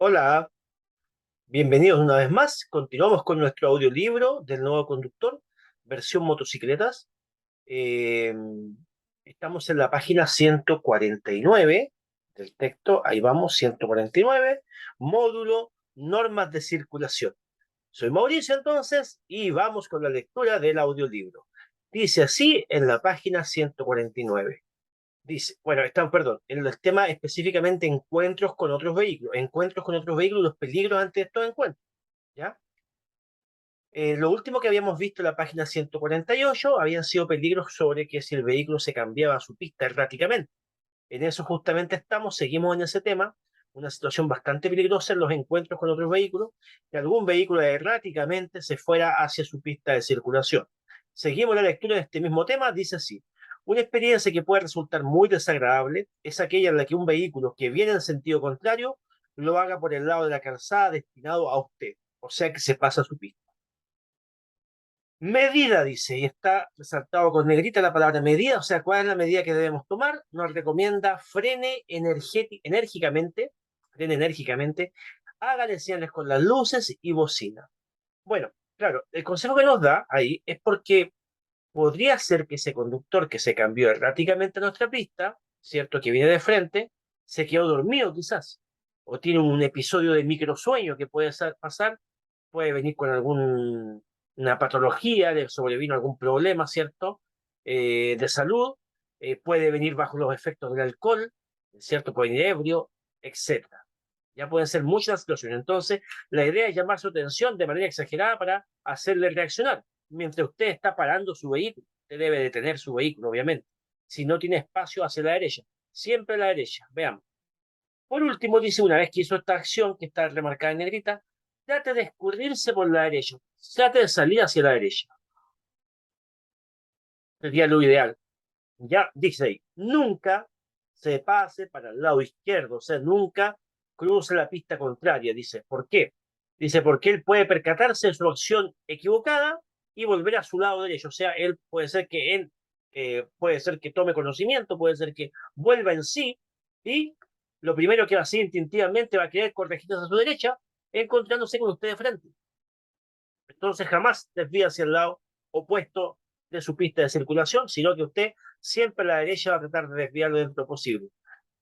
Hola, bienvenidos una vez más. Continuamos con nuestro audiolibro del nuevo conductor, versión motocicletas. Eh, Estamos en la página 149 del texto. Ahí vamos, 149, módulo, normas de circulación. Soy Mauricio entonces y vamos con la lectura del audiolibro. Dice así en la página 149. Dice, bueno, están, perdón, en el tema específicamente encuentros con otros vehículos, los peligros ante estos encuentros, ¿ya? Lo último que habíamos visto en la página 148 habían sido peligros sobre que si el vehículo se cambiaba a su pista erráticamente. En eso justamente estamos, seguimos en ese tema, una situación bastante peligrosa en los encuentros con otros vehículos, que algún vehículo erráticamente se fuera hacia su pista de circulación. Seguimos la lectura de este mismo tema, dice así. Una experiencia que puede resultar muy desagradable es aquella en la que un vehículo que viene en sentido contrario lo haga por el lado de la calzada destinado a usted, o sea que se pasa a su pista. Medida, dice, y está resaltado con negrita la palabra medida, o sea, cuál es la medida que debemos tomar. Nos recomienda frene enérgicamente, hágale señales con las luces y bocina. Bueno, claro, el consejo que nos da ahí es porque podría ser que ese conductor que se cambió erráticamente a nuestra pista, ¿cierto? Que viene de frente, se quedó dormido quizás, o tiene un episodio de microsueño que puede pasar, puede venir con una patología, le sobrevino algún problema, ¿cierto? De salud, puede venir bajo los efectos del alcohol, ¿cierto? Puede venir ebrio, etcétera. Ya pueden ser muchas situaciones. Entonces, la idea es llamar su atención de manera exagerada para hacerle reaccionar. Mientras usted está parando su vehículo, usted debe detener su vehículo, obviamente. Si no tiene espacio hacia la derecha, siempre a la derecha. Veamos. Por último, dice, una vez que hizo esta acción, que está remarcada en negrita, trate de escurrirse por la derecha. Trate de salir hacia la derecha. Sería lo ideal. Ya dice ahí, nunca se pase para el lado izquierdo, o sea, nunca cruce la pista contraria. Dice, ¿por qué? Dice, porque él puede percatarse de su acción equivocada y volver a su lado derecho. O sea, él puede ser que tome conocimiento, puede ser que vuelva en sí y lo primero que va a hacer instintivamente va a querer corregirse a su derecha, encontrándose con usted de frente. Entonces jamás desvía hacia el lado opuesto de su pista de circulación, sino que usted siempre a la derecha va a tratar de desviarlo dentro de lo posible.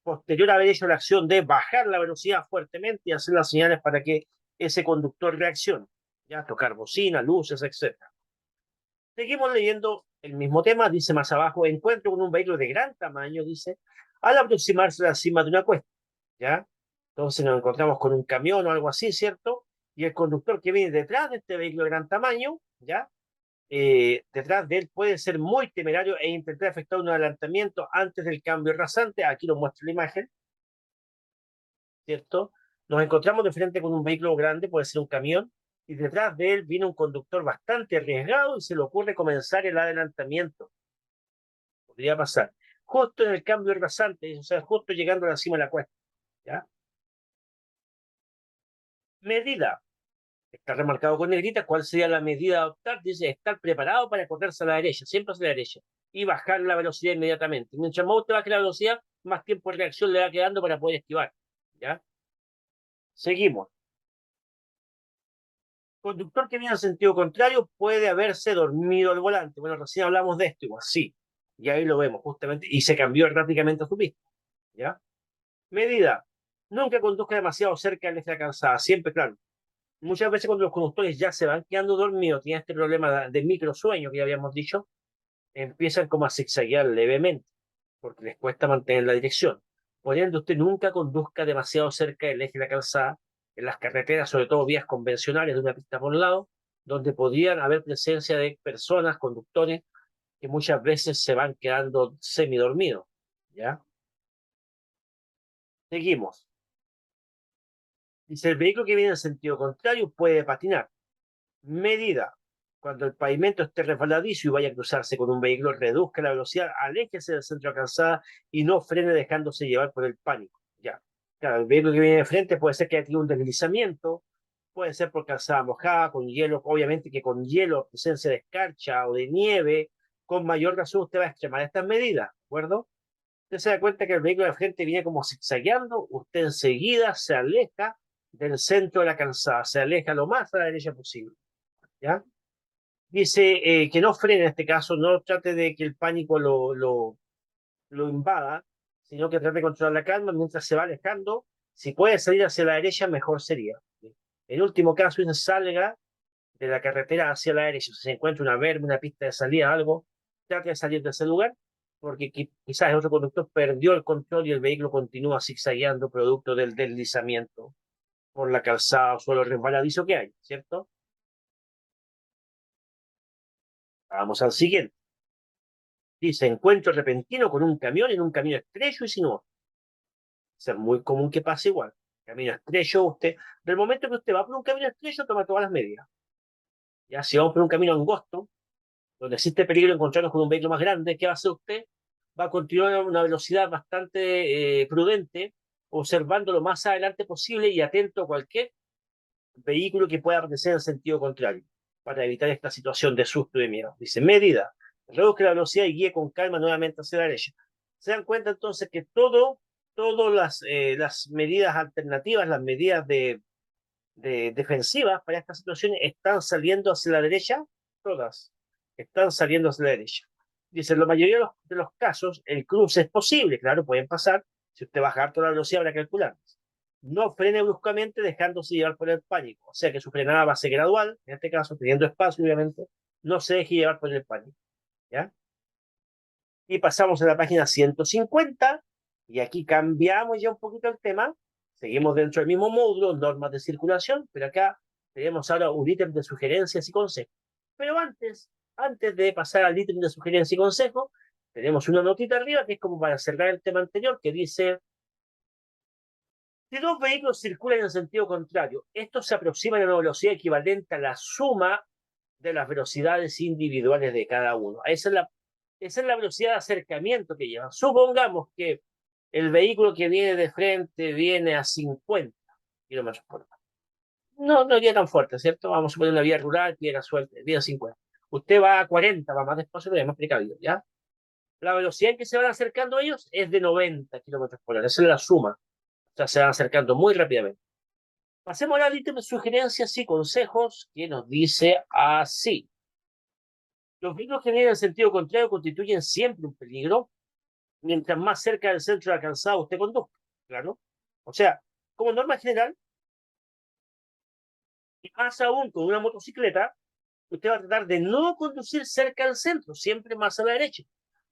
Posterior a haber hecho la acción de bajar la velocidad fuertemente y hacer las señales para que ese conductor reaccione, ya tocar bocina, luces, etc. Seguimos leyendo el mismo tema, dice más abajo, encuentro con un vehículo de gran tamaño, dice, al aproximarse a la cima de una cuesta, ¿ya? Entonces nos encontramos con un camión o algo así, ¿cierto? Y el conductor que viene detrás de este vehículo de gran tamaño, ¿ya? Detrás de él puede ser muy temerario e intentar efectuar un adelantamiento antes del cambio rasante. Aquí lo muestra la imagen, ¿cierto? Nos encontramos de frente con un vehículo grande, puede ser un camión, y detrás de él viene un conductor bastante arriesgado y se le ocurre comenzar el adelantamiento. Podría pasar. Justo en el cambio rasante, o sea, justo llegando a la cima de la cuesta, ¿ya? Medida. Está remarcado con negrita. ¿Cuál sería la medida a adoptar? Dice, estar preparado para correrse a la derecha, siempre hacia la derecha, y bajar la velocidad inmediatamente. Mientras más usted baje la velocidad, más tiempo de reacción le va quedando para poder esquivar. ¿Ya? Seguimos. Conductor que viene en sentido contrario puede haberse dormido al volante. Bueno, recién hablamos de esto, igual, sí. Y ahí lo vemos, justamente, y se cambió erráticamente a su pista. ¿Ya? Medida. Nunca conduzca demasiado cerca del eje de la calzada, siempre claro. Muchas veces cuando los conductores ya se van quedando dormidos, tienen este problema de microsueño que ya habíamos dicho, empiezan como a zigzaguear levemente, porque les cuesta mantener la dirección. Por ende, usted nunca conduzca demasiado cerca del eje de la calzada, en las carreteras, sobre todo vías convencionales de una pista por un lado, donde podrían haber presencia de personas, conductores, que muchas veces se van quedando semidormidos. ¿Ya? Seguimos. Dice, el vehículo que viene en sentido contrario puede patinar. Medida. Cuando el pavimento esté resbaladizo y vaya a cruzarse con un vehículo, reduzca la velocidad, aléjese del centro de calzada y no frene dejándose llevar por el pánico. Ya. Claro, el vehículo que viene de frente puede ser que haya tenido un deslizamiento, puede ser por calzada mojada, con hielo, obviamente que con hielo, presencia de escarcha o de nieve, con mayor razón usted va a extremar estas medidas, ¿de acuerdo? Usted se da cuenta que el vehículo de frente viene como zigzagueando, usted enseguida se aleja del centro de la calzada, se aleja lo más a la derecha posible, ¿ya? Dice que no frene en este caso, no trate de que el pánico lo invada, sino que trate de controlar la calma mientras se va alejando. Si puede salir hacia la derecha, mejor sería. En último caso, dice, salga de la carretera hacia la derecha. Si se encuentra una verma, una pista de salida, algo, trate de salir de ese lugar, porque quizás el otro conductor perdió el control y el vehículo continúa zigzagueando producto del deslizamiento por la calzada o suelo resbaladizo que hay, ¿cierto? Vamos al siguiente. Dice, encuentro repentino con un camión en un camino estrecho y sinuoso. Es muy común que pase igual. Camino estrecho, usted, del momento que usted va por un camino estrecho, toma todas las medidas. Ya, si vamos por un camino angosto, donde existe peligro de encontrarnos con un vehículo más grande, ¿qué va a hacer usted? Va a continuar a una velocidad bastante prudente, observando lo más adelante posible y atento a cualquier vehículo que pueda aparecer en sentido contrario, para evitar esta situación de susto y de miedo. Dice, medida, reduzca la velocidad y guíe con calma nuevamente hacia la derecha. Se dan cuenta entonces que todas las medidas alternativas, las medidas de defensivas para esta situación están saliendo hacia la derecha, todas están saliendo hacia la derecha. Dice, en la mayoría de los casos, el cruce es posible, claro, pueden pasar. Si usted baja harto la velocidad, habrá que calcular. No frene bruscamente dejándose llevar por el pánico. O sea que su frenada va a ser gradual, en este caso, teniendo espacio, obviamente. No se deje llevar por el pánico. ¿Ya? Y pasamos a la página 150, y aquí cambiamos ya un poquito el tema. Seguimos dentro del mismo módulo, normas de circulación, pero acá tenemos ahora un ítem de sugerencias y consejos. Pero antes de pasar al ítem de sugerencias y consejos, tenemos una notita arriba que es como para cerrar el tema anterior, que dice, si dos vehículos circulan en sentido contrario, estos se aproximan a una velocidad equivalente a la suma de las velocidades individuales de cada uno. Esa es la velocidad de acercamiento que lleva. Supongamos que el vehículo que viene de frente viene a 50 kilómetros por hora. No iría tan fuerte, ¿cierto? Vamos a poner una vía rural, vía suerte, vía 50. Usted va a 40, va más despacio, pero es más precavido, ¿ya? La velocidad en que se van acercando ellos es de 90 kilómetros por hora. Esa es la suma. O sea, se van acercando muy rápidamente. Pasemos al ítem de sugerencias y consejos que nos dice así. Los vehículos que vienen en sentido contrario constituyen siempre un peligro mientras más cerca del centro de la calzada usted conduzca, claro. O sea, como norma general, y más aún con una motocicleta, usted va a tratar de no conducir cerca del centro, siempre más a la derecha.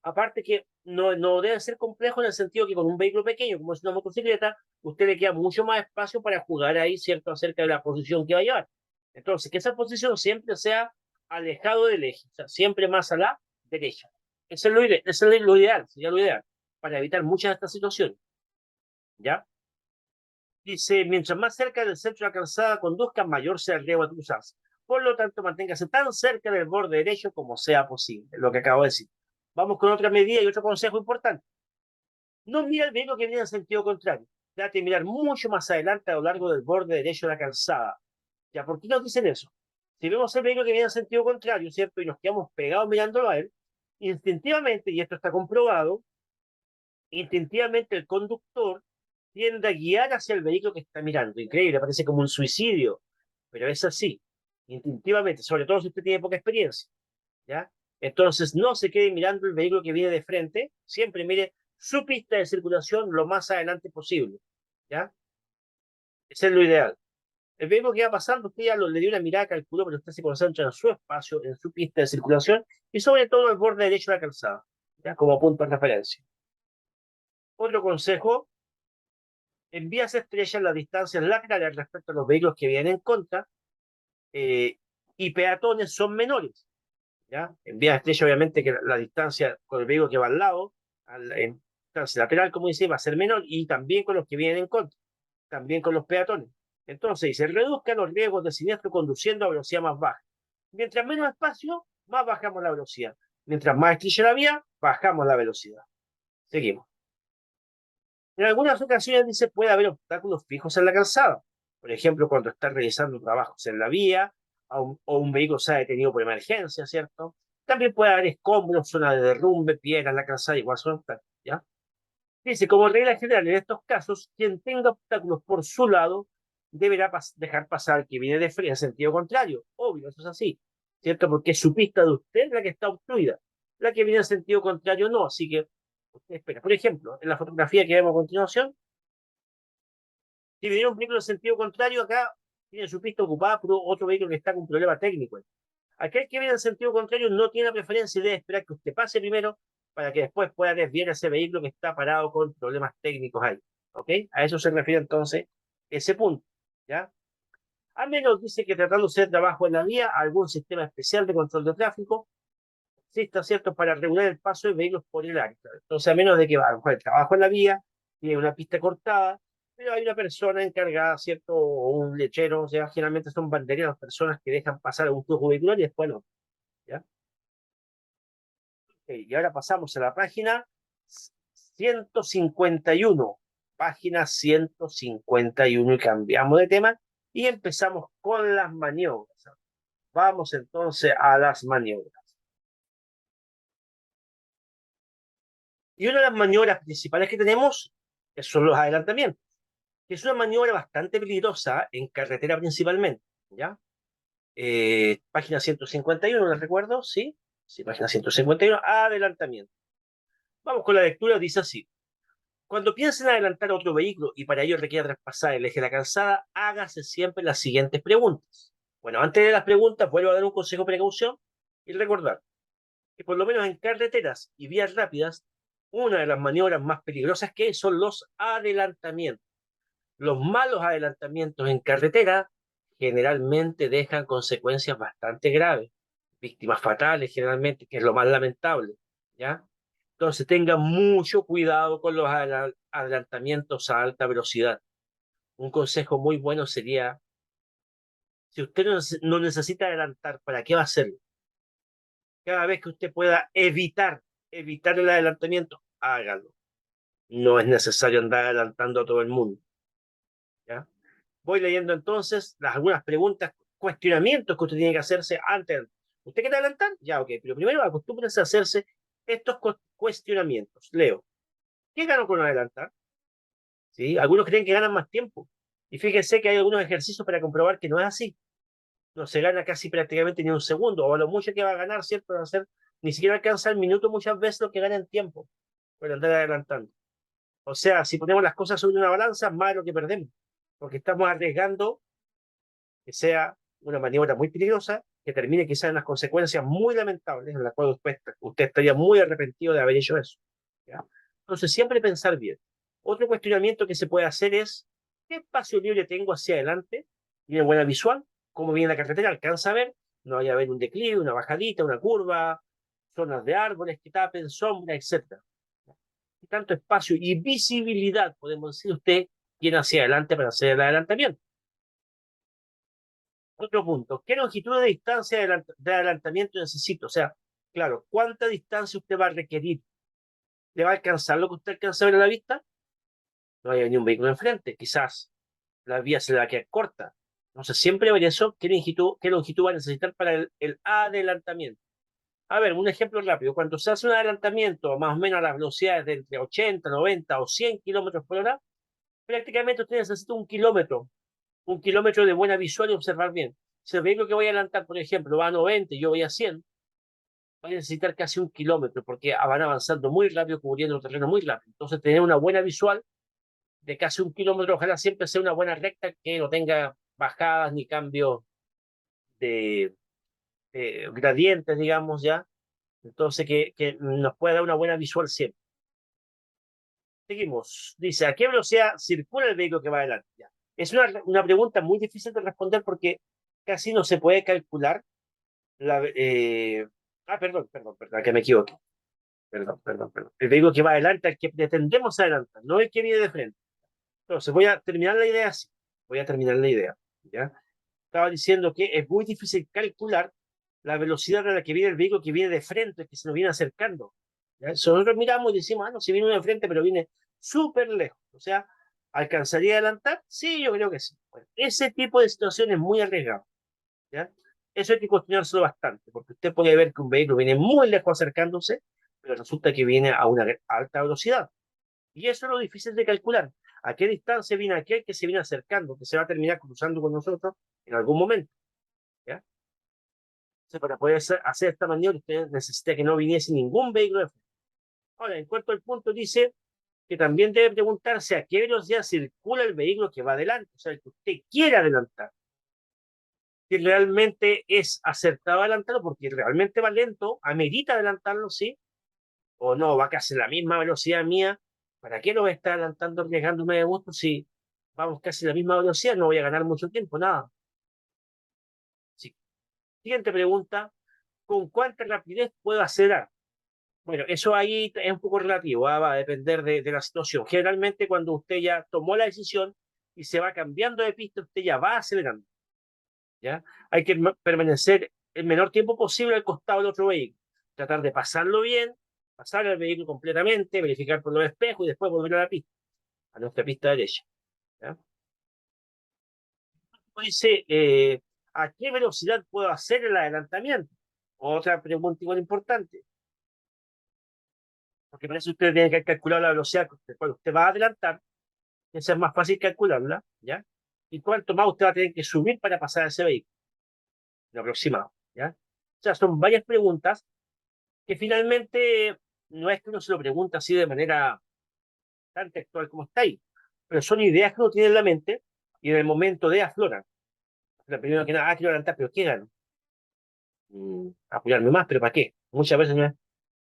Aparte que no debe ser complejo en el sentido que con un vehículo pequeño, como es una motocicleta, usted le queda mucho más espacio para jugar ahí, ¿cierto?, acerca de la posición que va a llevar. Entonces, que esa posición siempre sea alejado del eje, o sea, siempre más a la derecha. Eso es lo ideal, sería lo ideal, para evitar muchas de estas situaciones, ¿ya? Dice, mientras más cerca del centro de la calzada conduzca, mayor sea el riesgo de cruzarse. Por lo tanto, manténgase tan cerca del borde derecho como sea posible, lo que acabo de decir. Vamos con otra medida y otro consejo importante. No mira el vehículo que viene en sentido contrario. Trate de mirar mucho más adelante a lo largo del borde derecho de la calzada. ¿Ya? ¿Por qué nos dicen eso? Si vemos el vehículo que viene en sentido contrario, ¿cierto? Y nos quedamos pegados mirándolo a él, instintivamente, y esto está comprobado, instintivamente el conductor tiende a guiar hacia el vehículo que está mirando. Increíble, parece como un suicidio, pero es así, instintivamente, sobre todo si usted tiene poca experiencia, ¿ya? Entonces, no se quede mirando el vehículo que viene de frente, siempre mire su pista de circulación lo más adelante posible, ¿ya? Ese es lo ideal. El vehículo que va pasando, usted ya le dio una mirada, calculó, pero usted se concentra en su espacio, en su pista de circulación y sobre todo el borde derecho de la calzada, ¿ya? Como punto de referencia. Otro consejo: en vías estrechas las distancias laterales respecto a los vehículos que vienen en contra eh, y peatones son menores. ¿Ya? En vías estrechas, obviamente, que la distancia con el vehículo que va al lado, en distancia lateral, como dice, va a ser menor, y también con los que vienen en contra, también con los peatones. Entonces, se reduzcan los riesgos de siniestro conduciendo a velocidad más baja. Mientras menos espacio, más bajamos la velocidad. Mientras más estrecha la vía, bajamos la velocidad. Seguimos. En algunas ocasiones, dice, puede haber obstáculos fijos en la calzada. Por ejemplo, cuando está realizando trabajos en la vía o un vehículo se ha detenido por emergencia, ¿cierto? También puede haber escombros, zonas de derrumbe, piedras en la calzada, igual son obstáculos, ¿ya? Dice, como regla general, en estos casos, quien tenga obstáculos por su lado deberá dejar pasar que viene de frente en sentido contrario. Obvio, eso es así, ¿cierto? Porque es su pista de usted la que está obstruida. La que viene en sentido contrario no, así que usted espera. Por ejemplo, en la fotografía que vemos a continuación, si viene un vehículo en sentido contrario, acá tiene su pista ocupada por otro vehículo que está con un problema técnico. Aquel que viene en sentido contrario no tiene preferencia y debe esperar que usted pase primero para que después pueda desviar ese vehículo que está parado con problemas técnicos ahí. ¿Ok? A eso se refiere entonces ese punto. ¿Ya? Al menos dice que tratándose de trabajo en la vía, algún sistema especial de control de tráfico, sí está cierto, para regular el paso de vehículos por el área. Entonces, a menos de que a lo mejor el trabajo en la vía, tiene una pista cortada, pero hay una persona encargada, ¿cierto? O un lechero, o sea, generalmente son banderías las personas que dejan pasar un flujo vehicular y después no. ¿Ya? Ok, y ahora pasamos a la página 151. Página 151 y cambiamos de tema y empezamos con las maniobras. Vamos entonces a las maniobras. Y una de las maniobras principales que tenemos son los adelantamientos, que es una maniobra bastante peligrosa en carretera principalmente, ¿ya? Página 151, ¿la recuerdo? Sí, sí, página 151, adelantamiento. Vamos con la lectura, dice así. Cuando piensen adelantar a otro vehículo y para ello requiera traspasar el eje de la calzada, hágase siempre las siguientes preguntas. Bueno, antes de las preguntas, vuelvo a dar un consejo de precaución y recordar que por lo menos en carreteras y vías rápidas, una de las maniobras más peligrosas que hay son los adelantamientos. Los malos adelantamientos en carretera generalmente dejan consecuencias bastante graves, víctimas fatales generalmente, que es lo más lamentable, ¿ya? Entonces tengan mucho cuidado con los adelantamientos a alta velocidad. Un consejo muy bueno sería, si usted no necesita adelantar, ¿para qué va a hacerlo? Cada vez que usted pueda evitar el adelantamiento, hágalo. No es necesario andar adelantando a todo el mundo, ¿ya? Voy leyendo entonces algunas preguntas, cuestionamientos que usted tiene que hacerse antes. ¿Usted quiere adelantar? Ya, ok, pero primero acostúmbrese a hacerse estos cuestionamientos. Leo, ¿qué gano con adelantar? ¿Sí? Algunos creen que ganan más tiempo. Y fíjense que hay algunos ejercicios para comprobar que no es así. No se gana casi prácticamente ni un segundo, o a lo mucho que va a ganar, ¿cierto? Va a ser, ni siquiera alcanza el minuto muchas veces lo que gana en tiempo por andar adelantando. O sea, si ponemos las cosas sobre una balanza, más de lo que perdemos, porque estamos arriesgando que sea una maniobra muy peligrosa, que termine quizás en unas consecuencias muy lamentables, en las cuales usted estaría muy arrepentido de haber hecho eso. ¿Ya? Entonces, siempre pensar bien. Otro cuestionamiento que se puede hacer es, ¿qué espacio libre tengo hacia adelante? ¿Tiene buena visual? ¿Cómo viene la carretera? ¿Alcanza a ver? No vaya a haber un declive, una bajadita, una curva, zonas de árboles que tapen, sombra, etcétera. Tanto espacio y visibilidad, podemos decir usted, tiene hacia adelante para hacer el adelantamiento. Otro punto, ¿qué longitud de distancia de adelantamiento necesito? O sea, claro, ¿cuánta distancia usted va a requerir? ¿Le va a alcanzar lo que usted alcanza a ver a la vista? No hay ni un vehículo enfrente, quizás la vía se le va a quedar corta. Entonces, siempre ver eso, qué longitud va a necesitar para el adelantamiento. A ver, un ejemplo rápido. Cuando se hace un adelantamiento más o menos a las velocidades de entre 80, 90 o 100 kilómetros por hora, prácticamente usted necesita un kilómetro de buena visual y observar bien. Si el vehículo que voy a adelantar, por ejemplo, va a 90 y yo voy a 100, va a necesitar casi un kilómetro porque van avanzando muy rápido, cubriendo el terreno muy rápido. Entonces, tener una buena visual de casi un kilómetro, ojalá siempre sea una buena recta que no tenga bajadas ni cambios de, gradientes, digamos, ya. Entonces, que nos pueda dar una buena visual siempre. Seguimos. Dice, ¿a qué velocidad circula el vehículo que va adelante? Ya. Es una pregunta muy difícil de responder porque casi no se puede calcular la... perdón, que me equivoqué. Perdón. El vehículo que va adelante, el que pretendemos adelantar, no el que viene de frente. Entonces, voy a terminar la idea así. Voy a terminar la idea. ¿Ya? Estaba diciendo que es muy difícil calcular la velocidad a la que viene el vehículo que viene de frente, que se nos viene acercando. ¿Ya? So, nosotros miramos y decimos, no, si viene uno de frente, pero viene súper lejos. O sea, ¿alcanzaría a adelantar? Sí, yo creo que sí. Bueno, ese tipo de situación es muy arriesgado. ¿Ya? Eso hay que cuestionárselo bastante, porque usted puede ver que un vehículo viene muy lejos acercándose, pero resulta que viene a una alta velocidad. Y eso es lo difícil de calcular. ¿A qué distancia viene aquel que se viene acercando, que se va a terminar cruzando con nosotros en algún momento? ¿Ya? Entonces, para poder hacer esta maniobra, usted necesita que no viniese ningún vehículo de frente. Ahora, en cuanto al punto, dice que también debe preguntarse a qué velocidad circula el vehículo que va adelante, o sea, el que usted quiere adelantar. Si realmente es acertado adelantarlo, porque realmente va lento, amerita adelantarlo, sí, o no, va casi a la misma velocidad mía. ¿Para qué lo voy a estar adelantando, arriesgándome de gusto si vamos casi a la misma velocidad? No voy a ganar mucho tiempo, nada. Sí. Siguiente pregunta, ¿con cuánta rapidez puedo acelerar? Bueno, eso ahí es un poco relativo, va a depender de la situación. Generalmente cuando usted ya tomó la decisión y se va cambiando de pista, usted ya va acelerando, ¿ya? Hay que permanecer el menor tiempo posible al costado del otro vehículo, tratar de pasarlo bien, pasar el vehículo completamente, verificar por los espejos y después volver a la pista, a nuestra pista derecha, ¿ya? Dice, ¿a qué velocidad puedo hacer el adelantamiento? Otra pregunta igual importante, porque para eso usted tiene que calcular la velocidad con la cual usted va a adelantar. Esa es más fácil calcularla, ¿ya? Y cuánto más usted va a tener que subir para pasar a ese vehículo, lo aproximado, ¿ya? O sea, son varias preguntas que finalmente no es que uno se lo pregunte así de manera tan textual como está ahí, pero son ideas que uno tiene en la mente y en el momento de afloran. La primera que nada, quiero adelantar, pero ¿qué gano? Apoyarme más, pero ¿para qué? Muchas veces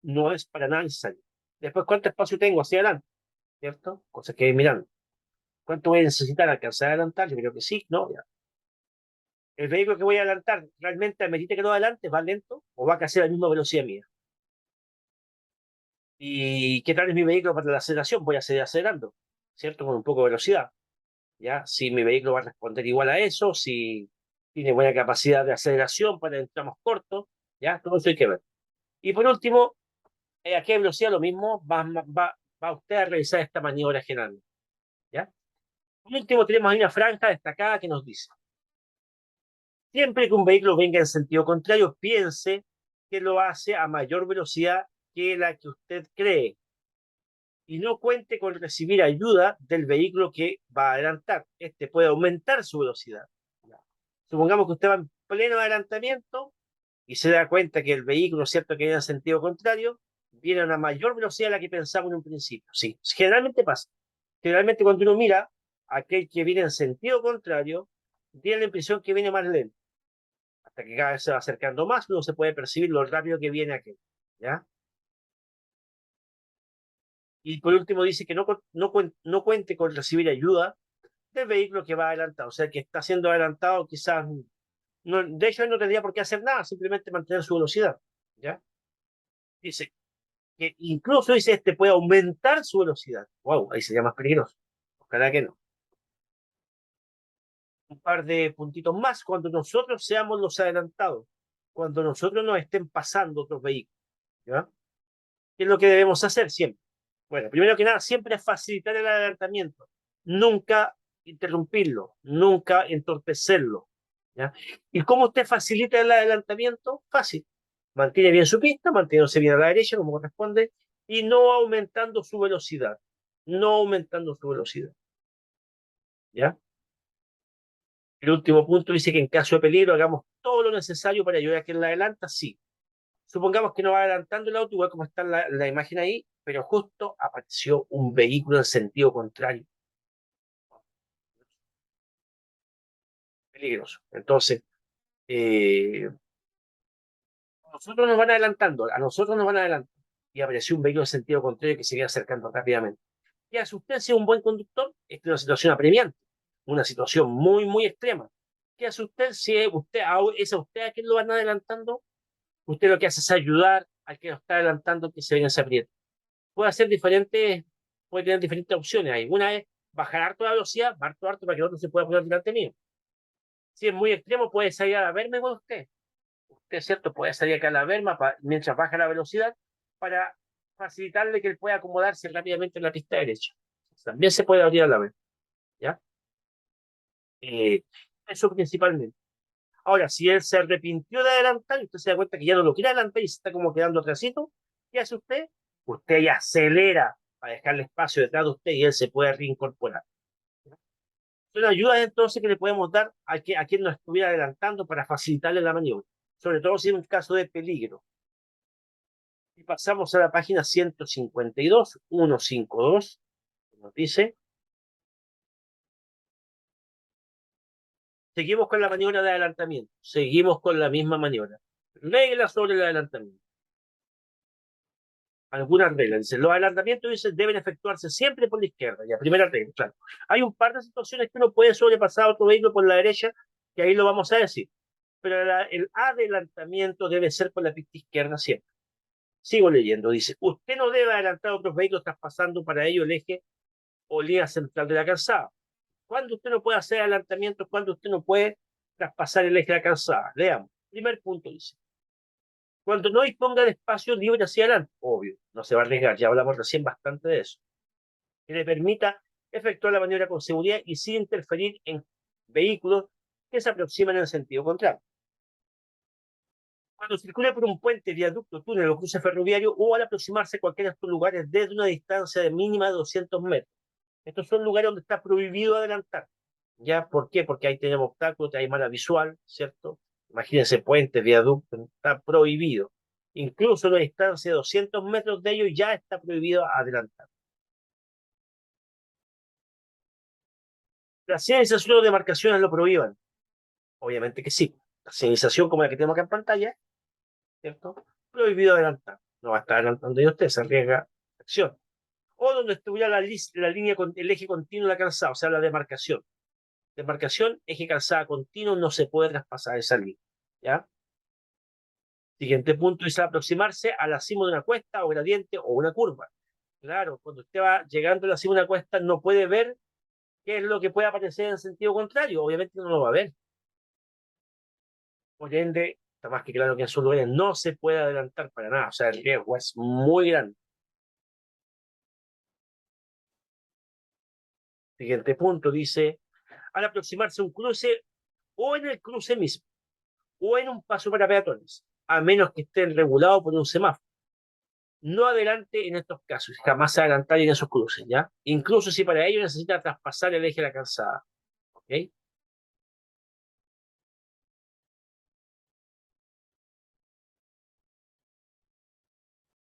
no es para nada necesario. Después, ¿cuánto espacio tengo hacia adelante? ¿Cierto? Cosas que ir mirando. ¿Cuánto voy a necesitar alcanzar a adelantar? Yo creo que sí, ¿no? Ya. El vehículo que voy a adelantar, ¿realmente amerita que lo adelante? ¿Va lento o va casi a la misma velocidad mía? ¿Y qué tal es mi vehículo para la aceleración? Voy a seguir acelerando, ¿cierto? Con un poco de velocidad, ¿ya? Si mi vehículo va a responder igual a eso, si tiene buena capacidad de aceleración para en tramos cortos, ¿ya? Todo eso hay que ver. Y por último, ¿a qué velocidad lo mismo va usted a realizar esta maniobra generalmente? ¿Ya? Por último, tenemos ahí una franja destacada que nos dice, siempre que un vehículo venga en sentido contrario, piense que lo hace a mayor velocidad que la que usted cree y no cuente con recibir ayuda del vehículo que va a adelantar. Este puede aumentar su velocidad. Supongamos que usted va en pleno adelantamiento y se da cuenta que el vehículo, cierto, que viene en sentido contrario, viene a una mayor velocidad a la que pensaba en un principio. Sí, generalmente pasa. Generalmente cuando uno mira a aquel que viene en sentido contrario, tiene la impresión que viene más lento. Hasta que cada vez se va acercando más, uno se puede percibir lo rápido que viene aquel. ¿Ya? Y por último dice que no cuente con recibir ayuda del vehículo que va adelantado. O sea, que está siendo adelantado quizás, no, de hecho, él no tendría por qué hacer nada, simplemente mantener su velocidad. ¿Ya? Dice que incluso dice este puede aumentar su velocidad. Wow, ahí sería más peligroso. Ojalá que no. Un par de puntitos más cuando nosotros seamos los adelantados, cuando nosotros nos estén pasando otros vehículos. ¿Ya? ¿Qué es lo que debemos hacer siempre? Bueno, primero que nada, siempre facilitar el adelantamiento, nunca interrumpirlo, nunca entorpecerlo. ¿Ya? ¿Y cómo usted facilita el adelantamiento? Fácil. Mantiene bien su pista, manteniéndose bien a la derecha, como corresponde, y no aumentando su velocidad. No aumentando su velocidad. ¿Ya? El último punto dice que en caso de peligro hagamos todo lo necesario para ayudar a quien la adelanta, sí. Supongamos que no va adelantando el auto, igual como está la imagen ahí, pero justo apareció un vehículo en sentido contrario. Peligroso. Entonces, eh, nosotros nos van adelantando, a nosotros nos van adelantando. Y apareció un vehículo en sentido contrario que se iba acercando rápidamente. Ya, si usted sea un buen conductor, esta es una situación apremiante, una situación muy, muy extrema. ¿Qué hace usted si es a usted a quien lo van adelantando? Usted lo que hace es ayudar al que lo está adelantando que se venga ese aprieto. Puede hacer diferentes, puede tener diferentes opciones ahí. Una es bajar harto la velocidad, harto para que el otro se pueda poner delante mío. Si es muy extremo, puede salir a la verma con usted. Usted, ¿cierto? Puede salir acá a la verma mientras baja la velocidad para facilitarle que él pueda acomodarse rápidamente en la pista derecha. También se puede abrir a la verma, ¿ya? Eh, Eso principalmente. Ahora, si él se arrepintió de adelantar y usted se da cuenta que ya no lo quiere adelantar y se está como quedando atrasito, ¿qué hace usted? Usted ya acelera para dejarle espacio detrás de usted y él se puede reincorporar. Son ayudas entonces que le podemos dar a quien nos estuviera adelantando para facilitarle la maniobra, sobre todo si es un caso de peligro. Y pasamos a la página 152, 152, nos dice, seguimos con la maniobra de adelantamiento, seguimos con la misma maniobra. Reglas sobre el adelantamiento. Algunas reglas. Dice, los adelantamientos dice, deben efectuarse siempre por la izquierda. Ya, primera regla, claro. Hay un par de situaciones que uno puede sobrepasar a otro vehículo por la derecha, que ahí lo vamos a decir. Pero el adelantamiento debe ser por la pista izquierda siempre. Sigo leyendo. Dice, usted no debe adelantar a otros vehículos traspasando para ello el eje o línea central de la calzada. ¿Cuándo usted no puede hacer adelantamientos? ¿Cuándo usted no puede traspasar el eje de la calzada? Leamos. Primer punto dice, cuando no disponga de espacio libre hacia adelante, obvio, no se va a arriesgar, ya hablamos recién bastante de eso, que le permita efectuar la maniobra con seguridad y sin interferir en vehículos que se aproximan en el sentido contrario. Cuando circule por un puente, viaducto, túnel o cruce ferroviario o al aproximarse a cualquiera de estos lugares desde una distancia de mínima de 200 metros. Estos son lugares donde está prohibido adelantar. ¿Ya? ¿Por qué? Porque ahí tenemos obstáculos, hay mala visual, ¿cierto? Imagínense puente, viaducto, está prohibido. Incluso a una distancia de 200 metros de ellos ya está prohibido adelantar. ¿Las señalizaciones o demarcaciones lo prohíban? Obviamente que sí. La señalización como la que tenemos acá en pantalla, ¿cierto? Prohibido adelantar. No va a estar adelantando y usted se arriesga acción. O donde estuviera la línea con el eje continuo de la calzada, o sea, la demarcación. Demarcación, eje calzada continuo, no se puede traspasar esa línea. ¿Ya? Siguiente punto es aproximarse a la cima de una cuesta o gradiente o una curva. Claro, cuando usted va llegando a la cima de una cuesta no puede ver qué es lo que puede aparecer en sentido contrario. Obviamente no lo va a ver. Por ende, está más que claro que en su lugar no se puede adelantar para nada. O sea, el riesgo es muy grande. Siguiente punto dice, al aproximarse a un cruce o en el cruce mismo o en un paso para peatones, a menos que estén regulados por un semáforo. No adelante en estos casos, jamás adelantar en esos cruces, ¿ya? Incluso si para ello necesita traspasar el eje de la calzada, ¿ok?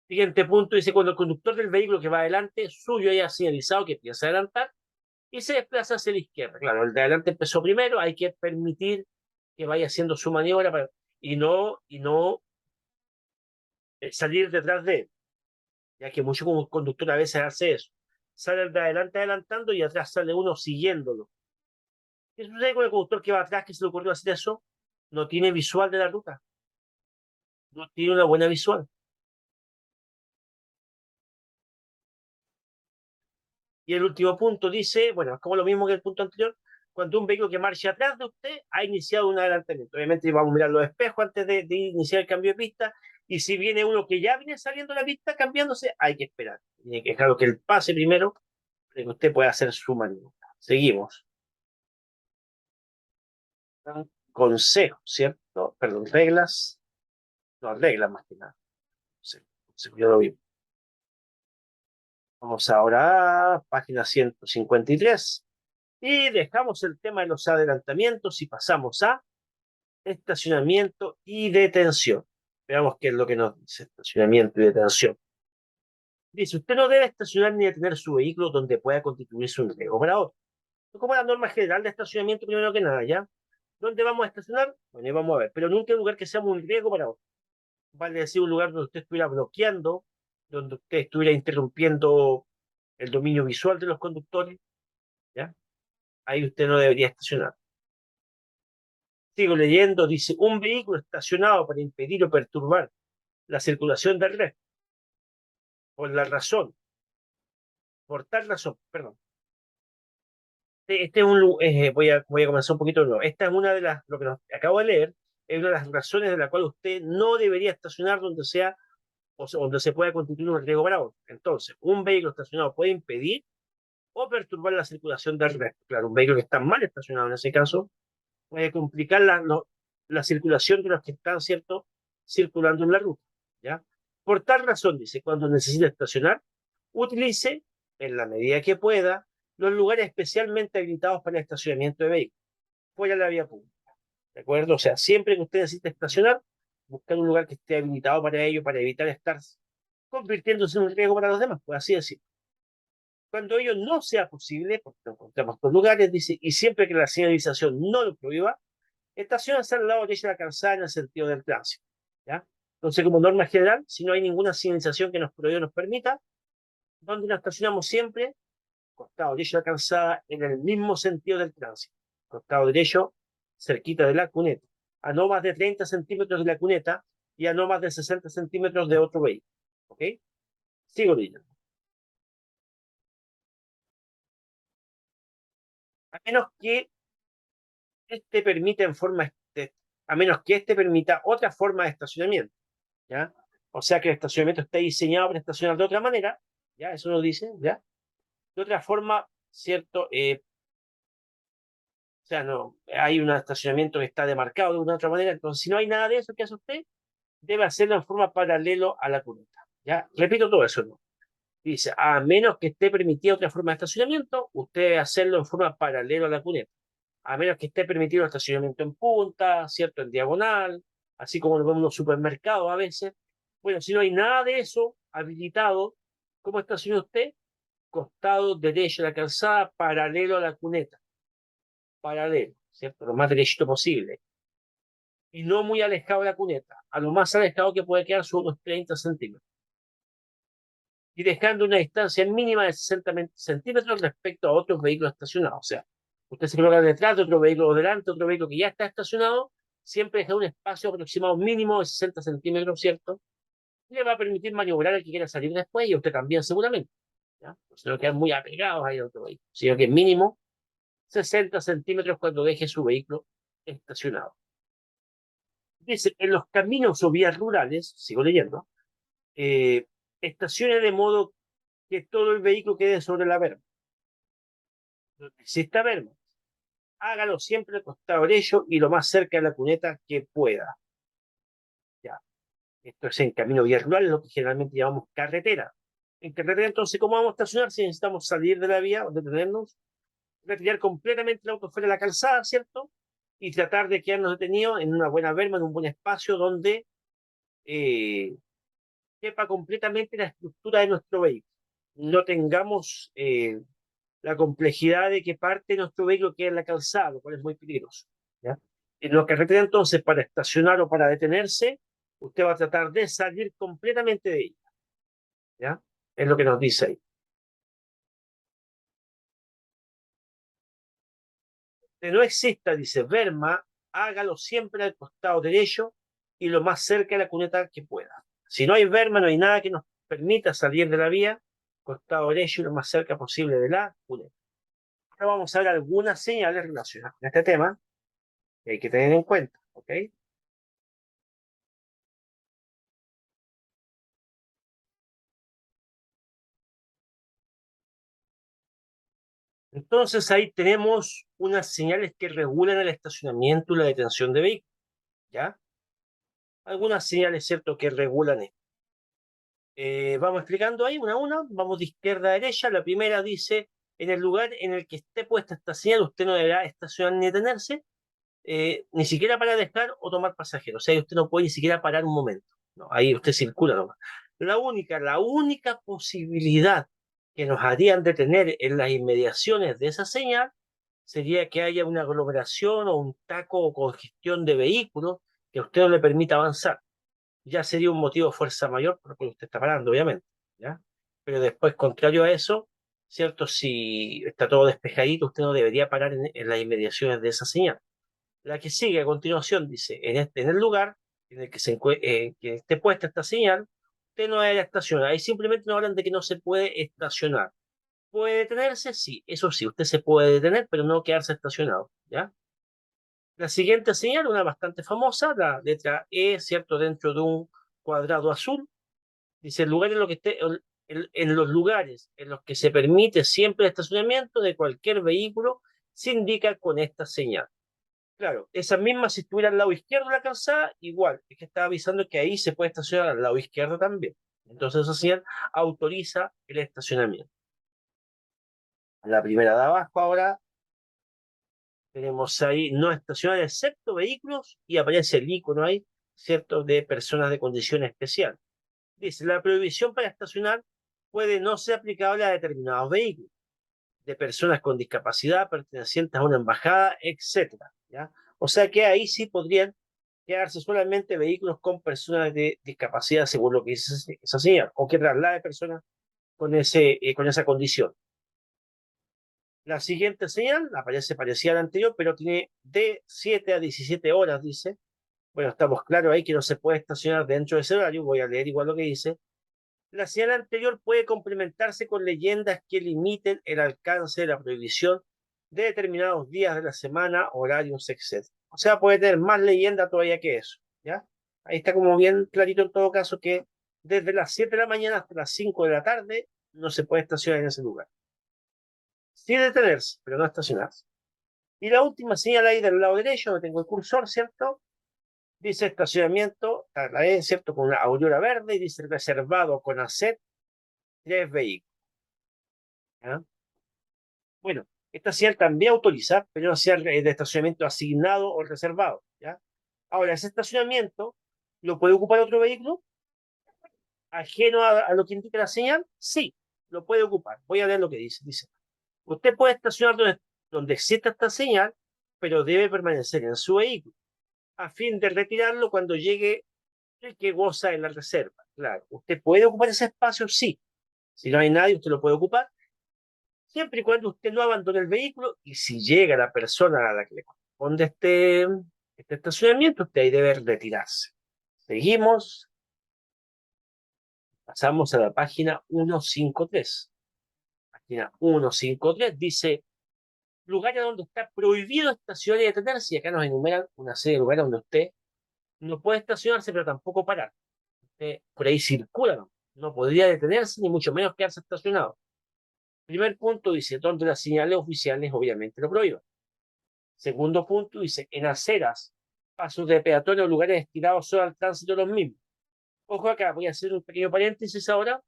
Siguiente punto dice, cuando el conductor del vehículo que va adelante suyo haya señalizado que piensa adelantar y se desplaza hacia la izquierda. Claro, el de adelante empezó primero, hay que permitir que vaya haciendo su maniobra y no salir detrás de él, ya que mucho como conductor a veces hace eso. Sale el de adelante adelantando y atrás sale uno siguiéndolo. ¿Qué sucede con el conductor que va atrás que se le ocurrió hacer eso? No tiene visual de la ruta, no tiene una buena visual. Y el último punto dice, bueno, es como lo mismo que el punto anterior, cuando un vehículo que marcha atrás de usted ha iniciado un adelantamiento. Obviamente vamos a mirar los espejos antes de iniciar el cambio de pista, y si viene uno que ya viene saliendo de la pista cambiándose, hay que esperar. Tiene que dejarlo que él pase primero, para que usted pueda hacer su maniobra. Seguimos. Consejo, ¿cierto? Perdón, reglas. No, reglas más que nada. Sí, sí, yo lo vi. Vamos ahora a página 153 y dejamos el tema de los adelantamientos y pasamos a estacionamiento y detención. Veamos qué es lo que nos dice estacionamiento y detención. Dice, usted no debe estacionar ni detener su vehículo donde pueda constituirse un riesgo para otro. Como la norma general de estacionamiento, primero que nada, ¿ya? ¿Dónde vamos a estacionar? Bueno, ahí vamos a ver, pero nunca en un lugar que sea un riesgo para otro. Vale decir, un lugar donde usted estuviera bloqueando, donde usted estuviera interrumpiendo el dominio visual de los conductores, ¿ya? Ahí usted no debería estacionar. Sigo leyendo, dice, un vehículo estacionado para impedir o perturbar la circulación del resto, por la razón, por tal razón, perdón. Este es voy a comenzar un poquito de nuevo. Esta es una de las, lo que acabo de leer, es una de las razones de la cual usted no debería estacionar donde sea, o sea, donde se pueda constituir un riesgo para otro. Entonces, un vehículo estacionado puede impedir o perturbar la circulación del resto. Claro, un vehículo que está mal estacionado en ese caso puede complicar la circulación de los que están, ¿cierto?, circulando en la ruta, ¿ya? Por tal razón, dice, cuando necesita estacionar, utilice, en la medida que pueda, los lugares especialmente habilitados para el estacionamiento de vehículos, fuera de la vía pública. ¿De acuerdo? O sea, siempre que usted necesite estacionar, buscar un lugar que esté habilitado para ello, para evitar estar convirtiéndose en un riesgo para los demás, pues así decir. Cuando ello no sea posible, porque no encontramos estos lugares, dice, y siempre que la señalización no lo prohíba, estaciones al lado derecho de la calzada en el sentido del tránsito. ¿Ya? Entonces, como norma general, si no hay ninguna señalización que nos prohíba o nos permita, ¿dónde nos estacionamos siempre? Costado derecho de la calzada en el mismo sentido del tránsito. Costado derecho, cerquita de la cuneta. A no más de 30 centímetros de la cuneta y a no más de 60 centímetros de otro vehículo. ¿Ok? Sigo leyendo. A menos que este permita en forma, a menos que este permita otra forma de estacionamiento, ¿ya? O sea que el estacionamiento está diseñado para estacionar de otra manera, ¿ya? Eso nos dice, ¿ya? De otra forma, ¿cierto? O sea, no, hay un estacionamiento que está demarcado de una otra manera, entonces si no hay nada de eso, ¿qué hace usted? Debe hacerlo en forma paralelo a la cuneta, ¿ya? Repito todo eso, ¿no? Dice, a menos que esté permitida otra forma de estacionamiento, usted debe hacerlo en forma paralela a la cuneta. A menos que esté permitido el estacionamiento en punta, ¿cierto? En diagonal, así como lo vemos en los supermercados a veces. Bueno, si no hay nada de eso habilitado, ¿cómo estaciona usted? Costado derecho de la calzada, paralelo a la cuneta. Paralelo, ¿cierto? Lo más derechito posible. Y no muy alejado de la cuneta. A lo más alejado que puede quedar son unos 30 centímetros. Y dejando una distancia mínima de 60 centímetros respecto a otros vehículos estacionados. O sea, usted se coloca detrás de otro vehículo o delante de otro vehículo que ya está estacionado, siempre deja un espacio aproximado mínimo de 60 centímetros, ¿cierto? Le va a permitir maniobrar al que quiera salir después y a usted también seguramente. ¿Ya? Pues no quedan muy apegados ahí a otro vehículo, sino que mínimo 60 centímetros cuando deje su vehículo estacionado. Dice, en los caminos o vías rurales, sigo leyendo, estacione de modo que todo el vehículo quede sobre la verma. Si está verma, hágalo siempre al costado derecho y lo más cerca de la cuneta que pueda. Ya. Esto es en camino vía rural, lo que generalmente llamamos carretera. En carretera, entonces, ¿cómo vamos a estacionar si necesitamos salir de la vía o detenernos? Retirar completamente el auto fuera de la calzada, ¿cierto? Y tratar de quedarnos detenidos en una buena verma, en un buen espacio donde eh, quepa completamente la estructura de nuestro vehículo. No tengamos la complejidad de que parte de nuestro vehículo quede en la calzada, lo cual es muy peligroso. ¿Ya? En la carretera, entonces, para estacionar o para detenerse, usted va a tratar de salir completamente de ella. ¿Ya? Es lo que nos dice ahí. Que no exista, dice Verma, hágalo siempre al costado derecho y lo más cerca de la cuneta que pueda. Si no hay Verma, no hay nada que nos permita salir de la vía, costado derecho y lo más cerca posible de la cuneta. Ahora vamos a ver algunas señales relacionadas con este tema que hay que tener en cuenta. ¿Ok? Entonces ahí tenemos unas señales que regulan el estacionamiento y la detención de vehículos, ¿ya? Algunas señales, ¿cierto?, que regulan esto. Vamos explicando ahí una a una, vamos de izquierda a derecha. La primera dice, en el lugar en el que esté puesta esta señal, usted no deberá estacionar ni detenerse, ni siquiera para dejar o tomar pasajeros. O sea, usted no puede ni siquiera parar un momento. No, ahí usted circula nomás. La única posibilidad que nos harían detener en las inmediaciones de esa señal sería que haya una aglomeración o un taco o congestión de vehículos que a usted no le permita avanzar. Ya sería un motivo de fuerza mayor por lo que usted está parando, obviamente, ¿ya? Pero después, contrario a eso, ¿cierto? Si está todo despejadito, usted no debería parar en las inmediaciones de esa señal. La que sigue a continuación dice, en el lugar en el que, que esté puesta esta señal, usted no debe estacionar. Ahí simplemente nos hablan de que no se puede estacionar. ¿Puede detenerse? Sí, eso sí, usted se puede detener, pero no quedarse estacionado, ¿ya? La siguiente señal, una bastante famosa, la letra E, ¿cierto? Dentro de un cuadrado azul, dice el lugar en, lo que esté, en los lugares en los que se permite siempre el estacionamiento de cualquier vehículo, se indica con esta señal. Claro, esa misma si estuviera al lado izquierdo de la calzada, igual, es que estaba avisando que ahí se puede estacionar al lado izquierdo también. Entonces esa señal autoriza el estacionamiento. La primera de abajo ahora tenemos ahí no estacionar excepto vehículos y aparece el icono ahí, ¿cierto? De personas de condición especial. Dice, la prohibición para estacionar puede no ser aplicable a determinados vehículos, de personas con discapacidad, pertenecientes a una embajada, etcétera, ¿ya? O sea que ahí sí podrían quedarse solamente vehículos con personas de discapacidad, según lo que dice esa señal, o que traslade personas con esa condición. La siguiente señal aparece parecida a la anterior, pero tiene de 7 a 17 horas, dice. Bueno, estamos claros ahí que no se puede estacionar dentro de ese horario. Voy a leer igual lo que dice. La señal anterior puede complementarse con leyendas que limiten el alcance de la prohibición de determinados días de la semana, horarios, etc. O sea, puede tener más leyenda todavía que eso, ¿ya? Ahí está como bien clarito en todo caso que desde las 7 de la mañana hasta las 5 de la tarde no se puede estacionar en ese lugar. Sí detenerse, pero no estacionarse. Y la última señal ahí del lado derecho, donde tengo el cursor, ¿cierto? Dice estacionamiento, la E, ¿cierto? Con una aurora verde y dice reservado con ACET 3 vehículos. ¿Ya? Bueno, esta señal también autoriza, pero no sea de estacionamiento asignado o reservado. ¿Ya? Ahora, ese estacionamiento lo puede ocupar otro vehículo ajeno a lo que indica la señal. Sí, lo puede ocupar. Voy a leer lo que dice. Dice, usted puede estacionar donde exista esta señal, pero debe permanecer en su vehículo a fin de retirarlo cuando llegue el que goza de la reserva. Claro, usted puede ocupar ese espacio, sí. Si no hay nadie, usted lo puede ocupar, siempre y cuando usted no abandone el vehículo y si llega la persona a la que le corresponde este estacionamiento, usted ahí debe retirarse. Seguimos, pasamos a la página 153. Página 153 dice lugares donde está prohibido estacionar y detenerse, y acá nos enumeran una serie de lugares donde usted no puede estacionarse, pero tampoco parar. Usted por ahí circula, no podría detenerse, ni mucho menos quedarse estacionado. Primer punto dice, donde las señales oficiales obviamente lo prohíban. Segundo punto dice, en aceras, pasos de peatones o lugares destinados solo al tránsito de los mismos. Ojo acá, voy a hacer un pequeño paréntesis ahora.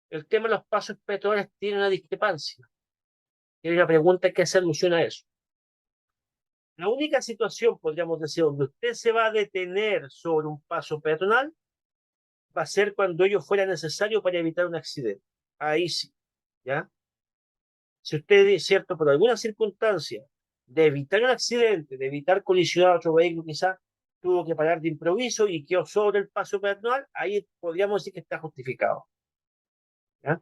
El tema de los pasos peatonales tiene una discrepancia. Tiene una pregunta que hace alusión a eso. La única situación, podríamos decir, donde usted se va a detener sobre un paso peatonal va a ser cuando ello fuera necesario para evitar un accidente. Ahí sí, ¿ya? Si usted, es cierto, por alguna circunstancia de evitar un accidente, de evitar colisionar a otro vehículo, quizás tuvo que parar de improviso y quedó sobre el paso peatonal, ahí podríamos decir que está justificado. ¿Ya?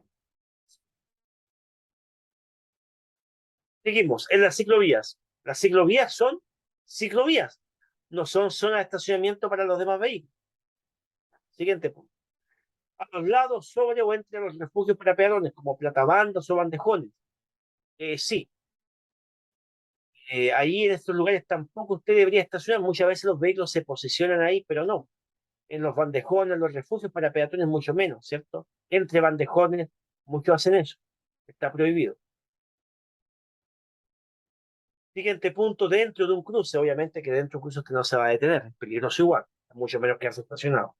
Seguimos, en las ciclovías. Las ciclovías son ciclovías, no son zonas de estacionamiento para los demás vehículos. Siguiente punto. A los lados, sobre o entre los refugios para peatones, como platabandas o bandejones. Sí, ahí en estos lugares tampoco usted debería estacionar. Muchas veces los vehículos se posicionan ahí, pero no. En los bandejones, en los refugios para peatones, mucho menos, ¿cierto? Entre bandejones, muchos hacen eso. Está prohibido. Siguiente punto, dentro de un cruce, obviamente que dentro de un cruce usted no se va a detener, es peligroso igual, mucho menos quedarse estacionado.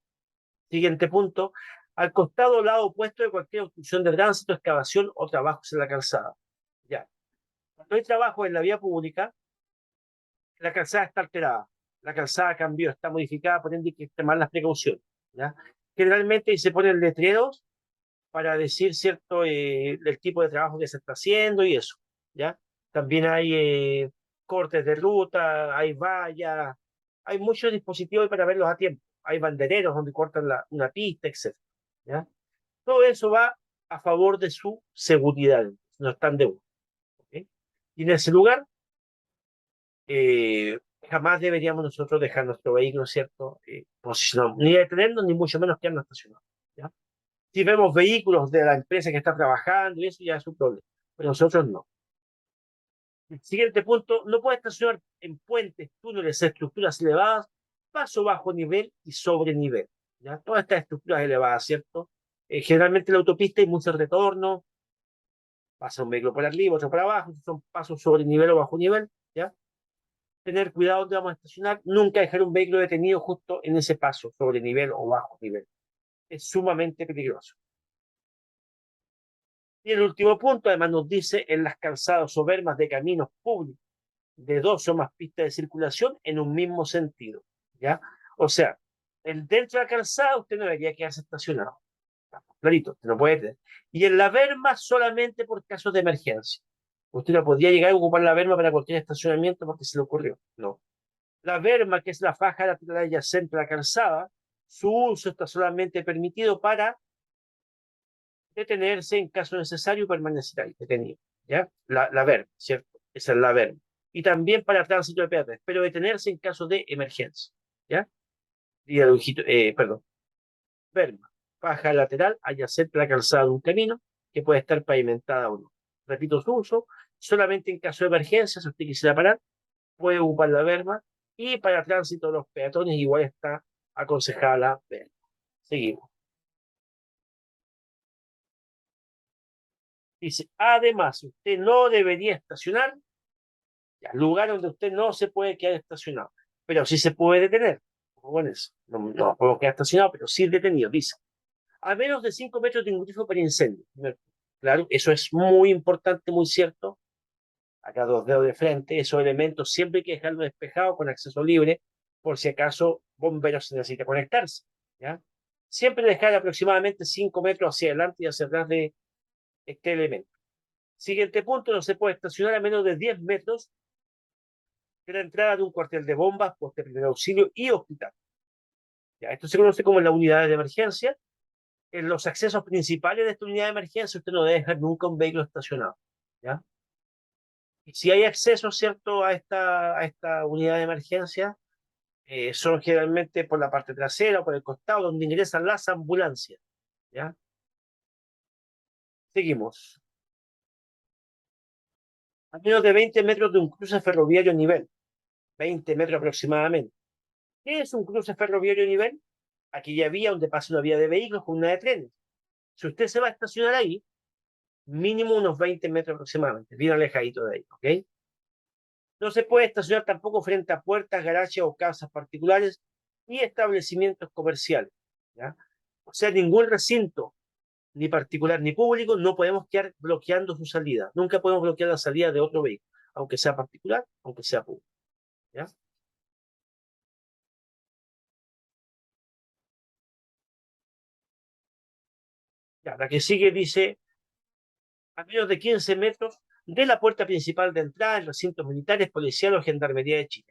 Siguiente punto, al costado o lado opuesto de cualquier obstrucción de tránsito, excavación o trabajos en la calzada. Ya. Cuando hay trabajo en la vía pública, la calzada está alterada, la calzada cambió, está modificada, por ende hay que tomar las precauciones. ¿Ya? Generalmente se ponen letreros para decir, ¿cierto?, el tipo de trabajo que se está haciendo y eso, ¿ya? También hay cortes de ruta, hay vallas, hay muchos dispositivos para verlos a tiempo. Hay bandereros donde cortan una pista, etc. ¿Ya? Todo eso va a favor de su seguridad, no están de uno. ¿Okay? Y en ese lugar, jamás deberíamos nosotros dejar nuestro vehículo, ¿cierto? Posicionado, ni detenernos, ni mucho menos quedarnos estacionados. ¿Ya? Si vemos vehículos de la empresa que está trabajando y eso ya es un problema, pero nosotros no. El siguiente punto, no puede estacionar en puentes, túneles, estructuras elevadas, paso bajo nivel y sobre nivel. ¿Ya? Todas estas estructuras elevadas, ¿cierto? Generalmente en la autopista hay muchos retornos, pasa un vehículo por arriba, otro por abajo, son pasos sobre nivel o bajo nivel, ¿ya? Tener cuidado donde vamos a estacionar, nunca dejar un vehículo detenido justo en ese paso, sobre nivel o bajo nivel. es sumamente peligroso. Y el último punto, además, nos dice en las calzadas o bermas de caminos públicos de dos o más pistas de circulación en un mismo sentido, ¿ya? O sea, dentro de la calzada usted no debería quedarse estacionado. Clarito, usted no puede tener. Y en la berma solamente por casos de emergencia. Usted no podría llegar a ocupar la berma para cualquier estacionamiento porque se le ocurrió. No. La berma, que es la faja lateral adyacente a la calzada, su uso está solamente permitido para detenerse en caso necesario y permanecer ahí, detenido. ¿Ya? La berma, ¿cierto? Esa es la berma. Y también para tránsito de peatones, pero detenerse en caso de emergencia. ¿Ya? Y el perdón, berma, faja lateral adyacente a la calzada de un camino que puede estar pavimentada o no. Repito su uso, solamente en caso de emergencia, si usted quisiera parar, puede ocupar la berma y para tránsito de los peatones igual está aconsejada la berma. Seguimos. Dice, además, usted no debería estacionar en lugares donde usted no se puede quedar estacionado, pero sí se puede detener. Bueno, eso. No, no puedo quedar estacionado, pero sí detenido, dice. A menos de 5 metros de un grifo para incendio. Claro, eso es muy importante, muy cierto. Acá dos dedos de frente, esos elementos siempre hay que dejarlo despejado con acceso libre, por si acaso bomberos se necesita conectarse. ¿Ya? Siempre dejar aproximadamente 5 metros hacia adelante y hacia atrás de este elemento. Siguiente punto, no se puede estacionar a menos de 10 metros de la entrada de un cuartel de bombas, poste de primer auxilio y hospital. ¿Ya? Esto se conoce como las unidades de emergencia. En los accesos principales de esta unidad de emergencia usted no debe dejar nunca un vehículo estacionado. ¿Ya? Y si hay acceso, ¿cierto?, a esta unidad de emergencia, son generalmente por la parte trasera o por el costado donde ingresan las ambulancias. ¿Ya? Seguimos. A menos de 20 metros de un cruce ferroviario a nivel. 20 metros aproximadamente. ¿Qué es un cruce ferroviario a nivel? Aquella vía donde pasa una vía de vehículos con una de trenes. Si usted se va a estacionar ahí, mínimo unos 20 metros aproximadamente, bien alejadito de ahí, ¿ok? No se puede estacionar tampoco frente a puertas, garajes o casas particulares y establecimientos comerciales, ¿ya? O sea, ningún recinto, ni particular ni público, no podemos quedar bloqueando su salida. Nunca podemos bloquear la salida de otro vehículo, aunque sea particular, aunque sea público, ¿ya? Ya, la que sigue dice, a menos de 15 metros de la puerta principal de entrada en recintos militares, policiales o gendarmería de Chile.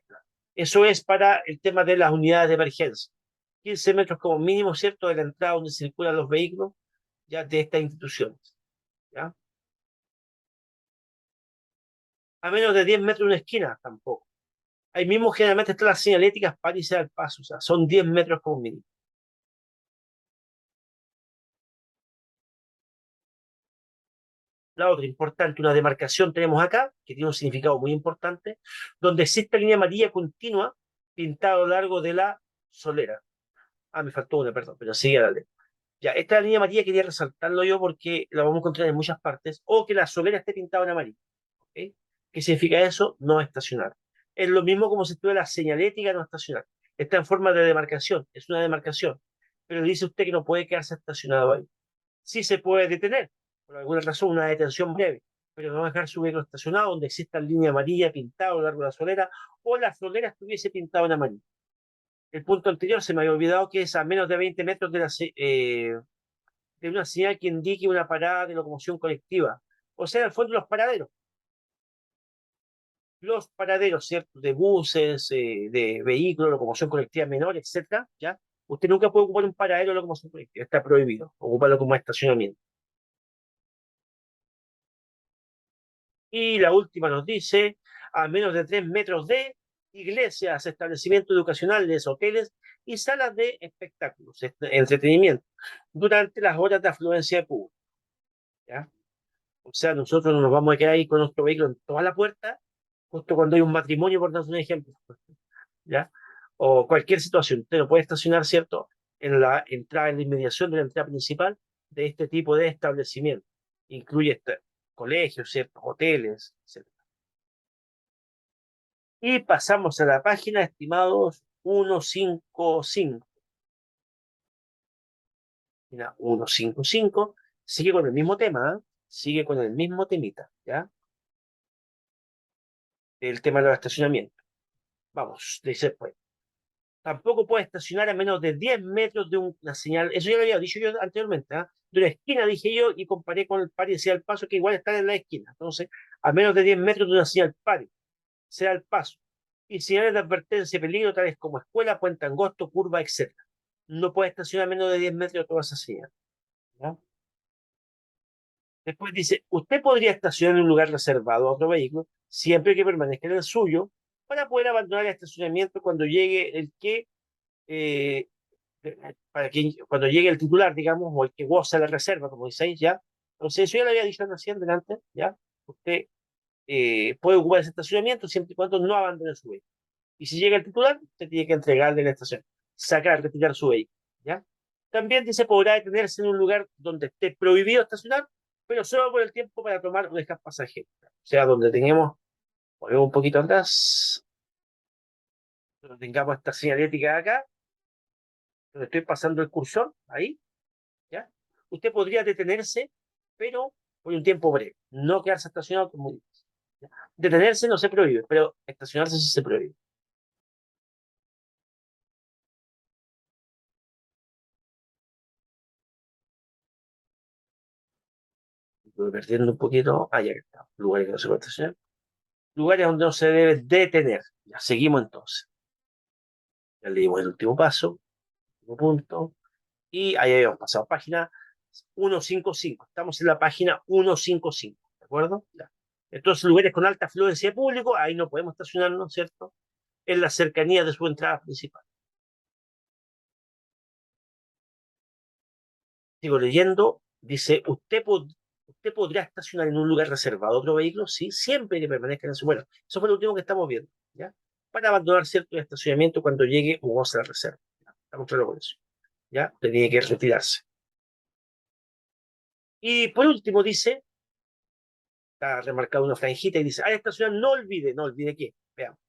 Eso es para el tema de las unidades de emergencia. 15 metros como mínimo, ¿cierto?, de la entrada donde circulan los vehículos ya de estas instituciones. ¿Ya? A menos de 10 metros de una esquina, tampoco. Ahí mismo generalmente están las señaléticas para iniciar el paso, o sea, son 10 metros como mínimo. La otra importante, una demarcación tenemos acá, que tiene un significado muy importante, donde existe línea amarilla continua pintada a lo largo de la solera. Ah, me faltó una, perdón, pero sigue dale. Ya, esta línea amarilla quería resaltarlo yo porque la vamos a encontrar en muchas partes, o que la solera esté pintada en amarillo. ¿Ok? ¿Qué significa eso? No estacionar. Es lo mismo como si estuviera la señalética no estacionar. Está en forma de demarcación, es una demarcación, pero dice usted que no puede quedarse estacionado ahí. Sí se puede detener, por alguna razón, una detención breve, pero no dejar su vehículo estacionado donde exista línea amarilla pintada a lo largo de la solera o la solera estuviese pintada en amarillo. El punto anterior se me había olvidado que es a menos de 20 metros de una señal que indique una parada de locomoción colectiva. O sea, en el fondo los paraderos, ¿cierto? De buses, de vehículos, locomoción colectiva menor, etcétera, ¿ya? Usted nunca puede ocupar un paradero de locomoción colectiva, está prohibido ocuparlo como estacionamiento. Y la última nos dice, a menos de 3 metros de iglesias, establecimientos educacionales, hoteles y salas de espectáculos, entretenimiento, durante las horas de afluencia de público, ¿ya? O sea, nosotros no nos vamos a quedar ahí con nuestro vehículo en toda la puerta, justo cuando hay un matrimonio, por dar un ejemplo, ¿ya? O cualquier situación. Usted no puede estacionar, ¿cierto?, en la entrada, en la inmediación de la entrada principal de este tipo de establecimiento. Incluye colegios, ¿cierto?, hoteles, etcétera. Y pasamos a la página, estimados 155. Página 155, sigue con el mismo tema, ¿eh? Sigue con el mismo temita, ¿ya? El tema del estacionamiento. Vamos, dice pues. Tampoco puede estacionar a menos de 10 metros de una señal. Eso ya lo había dicho yo anteriormente, ¿ah? De una esquina, dije yo, y comparé con el par y decía el paso, que igual están en la esquina. Entonces, a menos de 10 metros de una señal par, sea el paso. Y señales de advertencia y peligro, tales como escuela, puente angosto, curva, etc. No puede estacionar a menos de 10 metros de toda esa señal, ¿ya? Después dice, usted podría estacionar en un lugar reservado a otro vehículo, siempre que permanezca en el suyo, para poder abandonar el estacionamiento cuando llegue el que eh, para que cuando llegue el titular, digamos, o el que goza la reserva, como dice ya. Entonces, eso ya lo había dicho recién delante, ya. Usted puede ocupar ese estacionamiento siempre y cuando no abandone su vehículo. Y si llega el titular, usted tiene que entregarle la estación, sacar, retirar su vehículo, ¿ya? También dice, podrá detenerse en un lugar donde esté prohibido estacionar, pero solo por el tiempo para tomar un descanso pasajero. O sea, donde tengamos, volvemos un poquito atrás, donde tengamos esta señalética acá, donde estoy pasando el cursor, ahí, ¿ya? Usted podría detenerse, pero por un tiempo breve, no quedarse estacionado como dices, ¿ya? Detenerse no se prohíbe, pero estacionarse sí se prohíbe. Estoy perdiendo un poquito. Ah, ya que está. Lugares que no se puede estacionar. Lugares donde no se debe detener. Ya seguimos entonces. Ya leímos el último paso, último punto. Y ahí habíamos pasado. Página 155. Estamos en la página 155. ¿De acuerdo? Ya. Entonces, lugares con alta afluencia de público, ahí no podemos estacionarnos, ¿cierto? En la cercanía de su entrada principal. Sigo leyendo, dice, usted podrá estacionar en un lugar reservado a otro vehículo, sí, siempre que permanezca en su. Bueno, eso fue lo último que estamos viendo, ¿ya? Para abandonar cierto estacionamiento cuando llegue o goce la reserva. ¿Ya? Estamos claros con eso, ¿ya? Usted tiene que retirarse. Y por último dice, está remarcado una franjita y dice, al estacionar no olvide qué, veamos.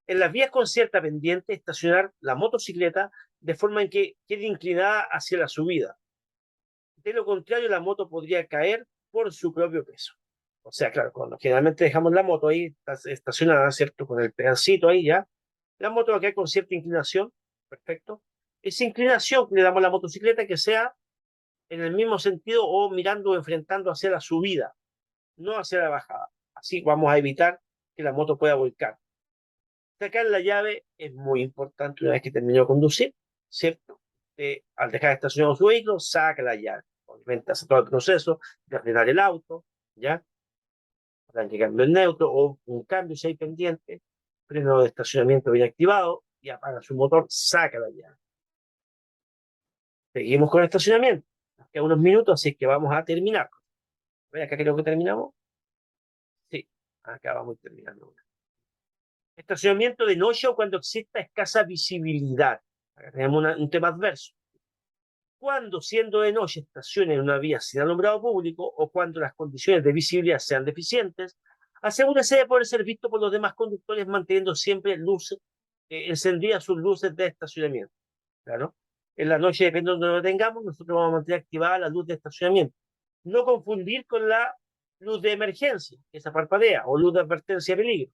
En las vías con cierta pendiente, estacionar la motocicleta de forma en que quede inclinada hacia la subida. De lo contrario, la moto podría caer por su propio peso. O sea, claro, cuando generalmente dejamos la moto ahí estacionada, ¿cierto? Con el pedacito ahí ya, la moto va a caer con cierta inclinación, perfecto. Esa inclinación que le damos a la motocicleta que sea en el mismo sentido o mirando o enfrentando hacia la subida, no hacia la bajada. Así vamos a evitar que la moto pueda volcar. Sacar la llave es muy importante una vez que terminó de conducir, ¿cierto? Al dejar estacionado su vehículo, saca la llave. Obviamente hace todo el proceso de ordenar el auto, ¿ya? Para que cambie el neutro o un cambio si hay pendiente, freno de estacionamiento bien activado y apaga su motor, saca la llave. Seguimos con el estacionamiento. Nos quedan unos minutos, así que vamos a terminar. ¿Ve? Acá creo que terminamos. Sí, acá vamos terminando. Estacionamiento de noche o cuando exista escasa visibilidad. Acá tenemos un tema adverso. Cuando, siendo de noche, estacione en una vía sin alumbrado público o cuando las condiciones de visibilidad sean deficientes, asegúrese de poder ser visto por los demás conductores manteniendo siempre luces, encendidas sus luces de estacionamiento. Claro. En la noche, depende de donde lo tengamos, nosotros vamos a mantener activada la luz de estacionamiento. No confundir con la luz de emergencia, que esa parpadea, o luz de advertencia de peligro.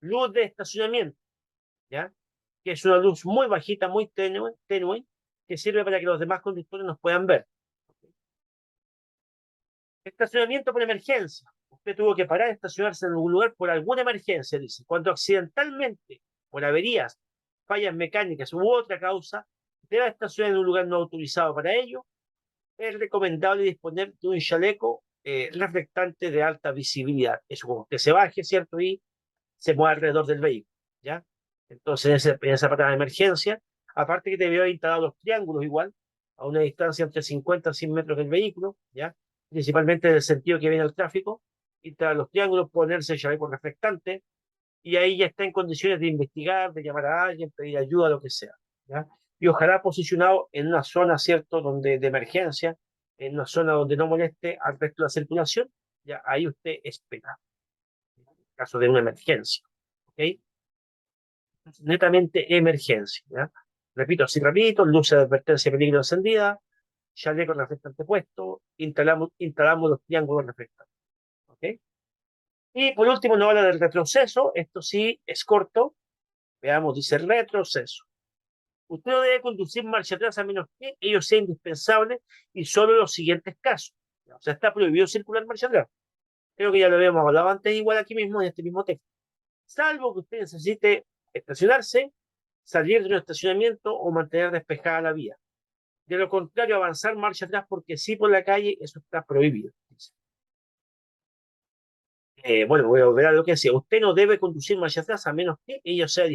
Luz de estacionamiento, ¿ya? Que es una luz muy bajita, muy tenue, que sirve para que los demás conductores nos puedan ver. Estacionamiento por emergencia. Usted tuvo que parar, estacionarse en algún lugar por alguna emergencia, dice. Cuando accidentalmente, por averías, fallas mecánicas u otra causa, debe estacionar en un lugar no autorizado para ello, es recomendable disponer de un chaleco reflectante de alta visibilidad. Eso como usted se baje, ¿cierto? Y se mueve alrededor del vehículo, ¿ya? Entonces, en esa parada de emergencia, aparte que te veo instalar los triángulos igual, a una distancia entre 50 y 100 metros del vehículo, ¿ya? Principalmente en el sentido que viene el tráfico, instalar los triángulos, ponerse el chaleco reflectante, y ahí ya está en condiciones de investigar, de llamar a alguien, pedir ayuda, lo que sea, ¿ya? Y ojalá posicionado en una zona, ¿cierto?, donde de emergencia, en una zona donde no moleste al resto de la circulación, ya ahí usted espera, en caso de una emergencia, ¿ok? Netamente emergencia, ¿ya? Repito, así rapidito, luces de advertencia de peligro encendida, chaleco reflectante puesto, instalamos los triángulos reflectantes. ¿Ok? Y por último nos habla del retroceso. Esto sí es corto. Veamos, dice retroceso. Usted no debe conducir marcha atrás a menos que ello sea indispensable y solo en los siguientes casos. O sea, está prohibido circular marcha atrás. Creo que ya lo habíamos hablado antes, igual aquí mismo en este mismo texto. Salvo que usted necesite estacionarse, salir de un estacionamiento o mantener despejada la vía. De lo contrario, avanzar marcha atrás porque sí por la calle, eso está prohibido. Bueno, voy a volver a lo que decía. Usted no debe conducir marcha atrás a menos que ello sea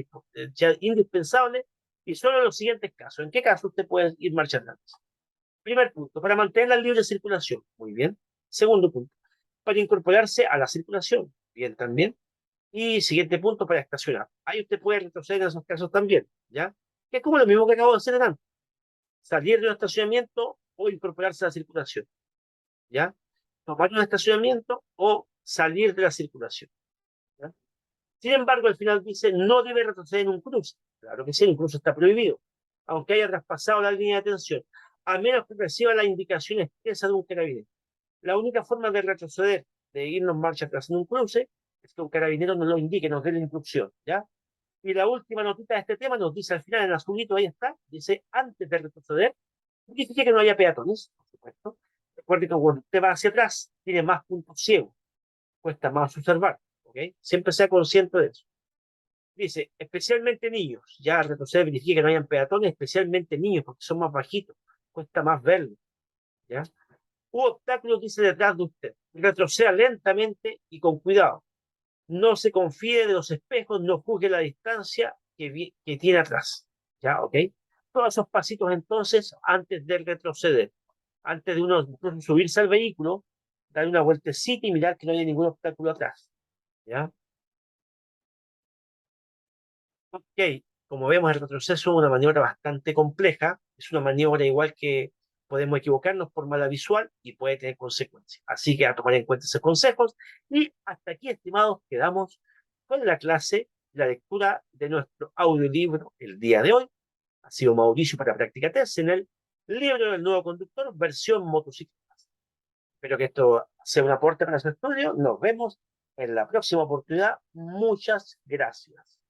indispensable y solo en los siguientes casos. ¿En qué caso usted puede ir marcha atrás? Primer punto, para mantener la libre circulación. Muy bien. Segundo punto, para incorporarse a la circulación. Bien, también. Y siguiente punto, para estacionar. Ahí usted puede retroceder en esos casos también, ¿ya? Que es como lo mismo que acabo de hacer antes. Salir de un estacionamiento o incorporarse a la circulación, ¿ya? Tomar un estacionamiento o salir de la circulación, ¿ya? Sin embargo, al final dice, no debe retroceder en un cruce. Claro que sí, un cruce está prohibido, aunque haya traspasado la línea de atención, a menos que reciba la indicación expresa de un carabinero. La única forma de retroceder, de irnos marcha atrás en un cruce, es que un carabinero nos lo indique, nos dé la instrucción, ¿ya? Y la última notita de este tema nos dice al final en azulito, ahí está, dice, antes de retroceder, verifique que no haya peatones, por supuesto. Recuerde que cuando usted va hacia atrás, tiene más puntos ciegos, cuesta más observar, ¿ok? Siempre sea consciente de eso. Dice, especialmente niños, ya retroceder, verifique que no hayan peatones, especialmente niños, porque son más bajitos, cuesta más verlos, ¿ya? U obstáculos, dice, detrás de usted. Retroceda lentamente y con cuidado. No se confíe de los espejos, no juzgue la distancia que tiene atrás. ¿Ya? ¿Ok? Todos esos pasitos entonces antes de retroceder, antes de uno subirse al vehículo, dar una vueltecita y mirar que no haya ningún obstáculo atrás. ¿Ya? Ok, como vemos, el retroceso es una maniobra bastante compleja, es una maniobra igual que podemos equivocarnos por mala visual y puede tener consecuencias. Así que a tomar en cuenta esos consejos. Y hasta aquí, estimados, quedamos con la clase, la lectura de nuestro audiolibro el día de hoy. Ha sido Mauricio para Práctica Test en el libro del nuevo conductor, versión motocicletas. Espero que esto sea un aporte para su estudio. Nos vemos en la próxima oportunidad. Muchas gracias.